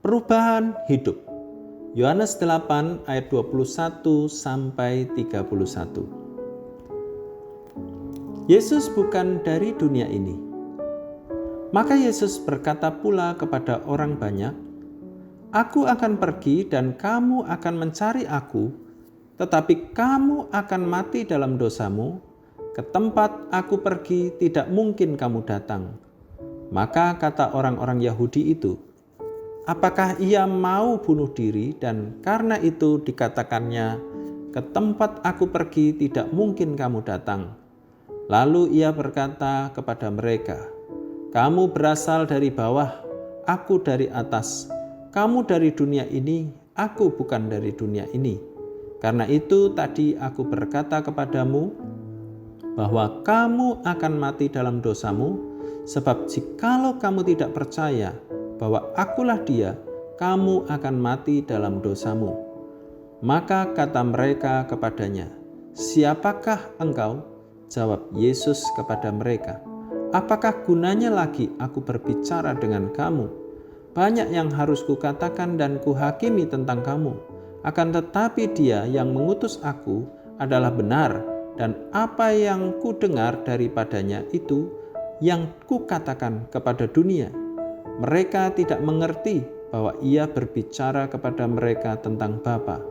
Perubahan hidup. Yohanes 8 ayat 21 sampai 31. Yesus bukan dari dunia ini. Maka Yesus berkata pula kepada orang banyak, "Aku akan pergi dan kamu akan mencari aku, tetapi kamu akan mati dalam dosamu. Ke tempat aku pergi tidak mungkin kamu datang." Maka kata orang-orang Yahudi itu, "Apakah ia mau bunuh diri dan karena itu dikatakannya, ke tempat aku pergi tidak mungkin kamu datang?" Lalu ia berkata kepada mereka, "Kamu berasal dari bawah, aku dari atas. Kamu dari dunia ini, aku bukan dari dunia ini. Karena itu tadi aku berkata kepadamu bahwa kamu akan mati dalam dosamu, sebab jikalau kamu tidak percaya bahwa akulah dia, kamu akan mati dalam dosamu." Maka kata mereka kepadanya, "Siapakah engkau?" Jawab Yesus kepada mereka, "Apakah gunanya lagi aku berbicara dengan kamu? Banyak yang harus kukatakan dan kuhakimi tentang kamu. Akan tetapi Dia yang mengutus aku adalah benar, dan apa yang kudengar daripadanya itu yang kukatakan kepada dunia." Mereka tidak mengerti bahwa ia berbicara kepada mereka tentang Bapa.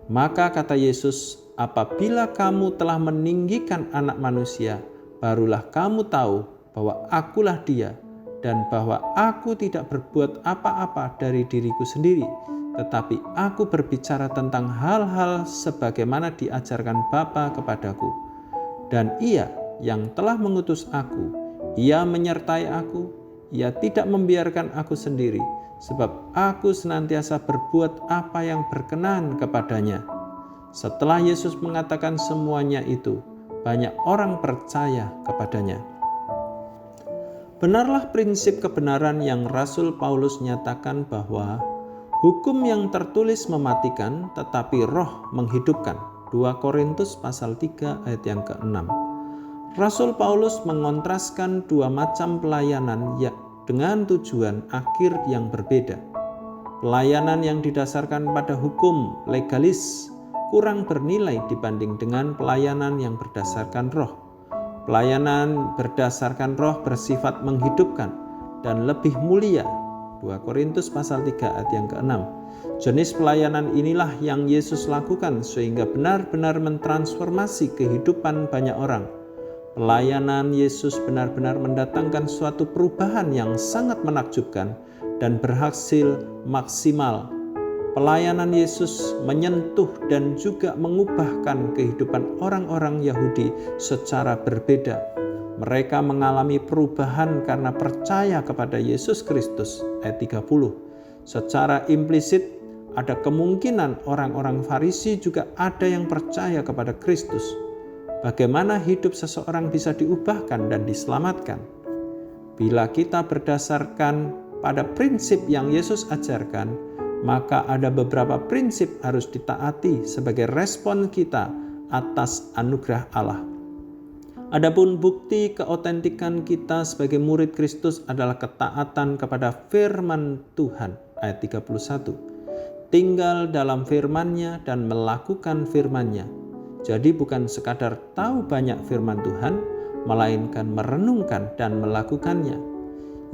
Maka kata Yesus, "Apabila kamu telah meninggikan Anak Manusia, barulah kamu tahu bahwa akulah Dia, dan bahwa aku tidak berbuat apa-apa dari diriku sendiri, tetapi aku berbicara tentang hal-hal sebagaimana diajarkan Bapa kepadaku. Dan Ia yang telah mengutus aku, Ia menyertai aku, Ia tidak membiarkan aku sendiri, sebab aku senantiasa berbuat apa yang berkenan kepadanya." Setelah Yesus mengatakan semuanya itu, banyak orang percaya kepadanya. Benarlah prinsip kebenaran yang Rasul Paulus nyatakan bahwa hukum yang tertulis mematikan, tetapi roh menghidupkan. 2 Korintus pasal 3 ayat yang ke-6. Rasul Paulus mengontraskan dua macam pelayanan dengan tujuan akhir yang berbeda. Pelayanan yang didasarkan pada hukum legalis kurang bernilai dibanding dengan pelayanan yang berdasarkan roh. Pelayanan berdasarkan roh bersifat menghidupkan dan lebih mulia. 2 Korintus pasal 3 ayat yang ke-6. Jenis pelayanan inilah yang Yesus lakukan sehingga benar-benar mentransformasi kehidupan banyak orang. Pelayanan Yesus benar-benar mendatangkan suatu perubahan yang sangat menakjubkan dan berhasil maksimal. Pelayanan Yesus menyentuh dan juga mengubahkan kehidupan orang-orang Yahudi secara berbeda. Mereka mengalami perubahan karena percaya kepada Yesus Kristus. Ayat 30. Secara implisit ada kemungkinan orang-orang Farisi juga ada yang percaya kepada Kristus. Bagaimana hidup seseorang bisa diubahkan dan diselamatkan? Bila kita berdasarkan pada prinsip yang Yesus ajarkan, maka ada beberapa prinsip harus ditaati sebagai respon kita atas anugerah Allah. Adapun bukti keotentikan kita sebagai murid Kristus adalah ketaatan kepada firman Tuhan. Ayat 31. Tinggal dalam firman-Nya dan melakukan firman-Nya. Jadi bukan sekadar tahu banyak firman Tuhan, melainkan merenungkan dan melakukannya.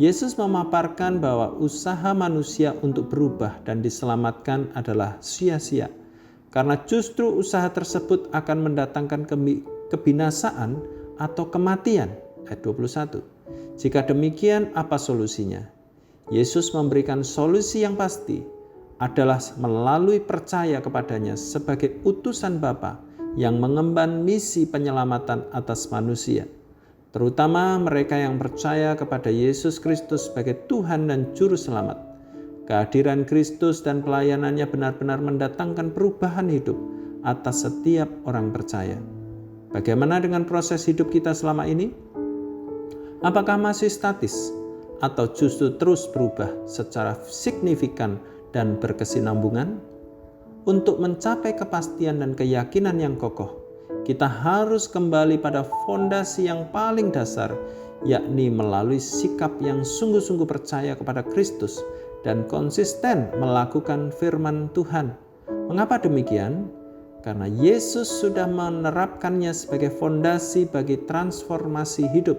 Yesus memaparkan bahwa usaha manusia untuk berubah dan diselamatkan adalah sia-sia, karena justru usaha tersebut akan mendatangkan kebinasaan atau kematian. Ayat 21. Jika demikian, apa solusinya? Yesus memberikan solusi yang pasti adalah melalui percaya kepadanya sebagai utusan Bapa yang mengemban misi penyelamatan atas manusia, terutama mereka yang percaya kepada Yesus Kristus sebagai Tuhan dan Juru Selamat. Kehadiran Kristus dan pelayanannya benar-benar mendatangkan perubahan hidup atas setiap orang percaya. Bagaimana dengan proses hidup kita selama ini? Apakah masih statis atau justru terus berubah secara signifikan dan berkesinambungan? Untuk mencapai kepastian dan keyakinan yang kokoh, kita harus kembali pada fondasi yang paling dasar, yakni melalui sikap yang sungguh-sungguh percaya kepada Kristus dan konsisten melakukan firman Tuhan. Mengapa demikian? Karena Yesus sudah menerapkannya sebagai fondasi bagi transformasi hidup.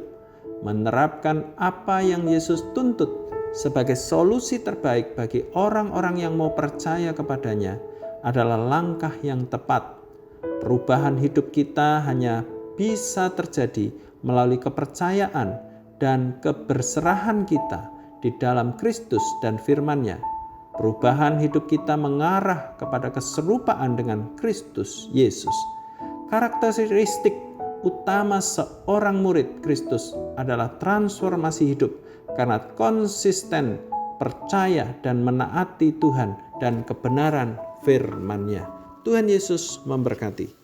Menerapkan apa yang Yesus tuntut sebagai solusi terbaik bagi orang-orang yang mau percaya kepadanya adalah langkah yang tepat. Perubahan hidup kita hanya bisa terjadi melalui kepercayaan dan keberserahan kita di dalam Kristus dan firman-Nya. Perubahan hidup kita mengarah kepada keserupaan dengan Kristus Yesus. Karakteristik utama seorang murid Kristus adalah transformasi hidup karena konsisten percaya dan menaati Tuhan dan kebenaran firman-Nya. Tuhan Yesus memberkati.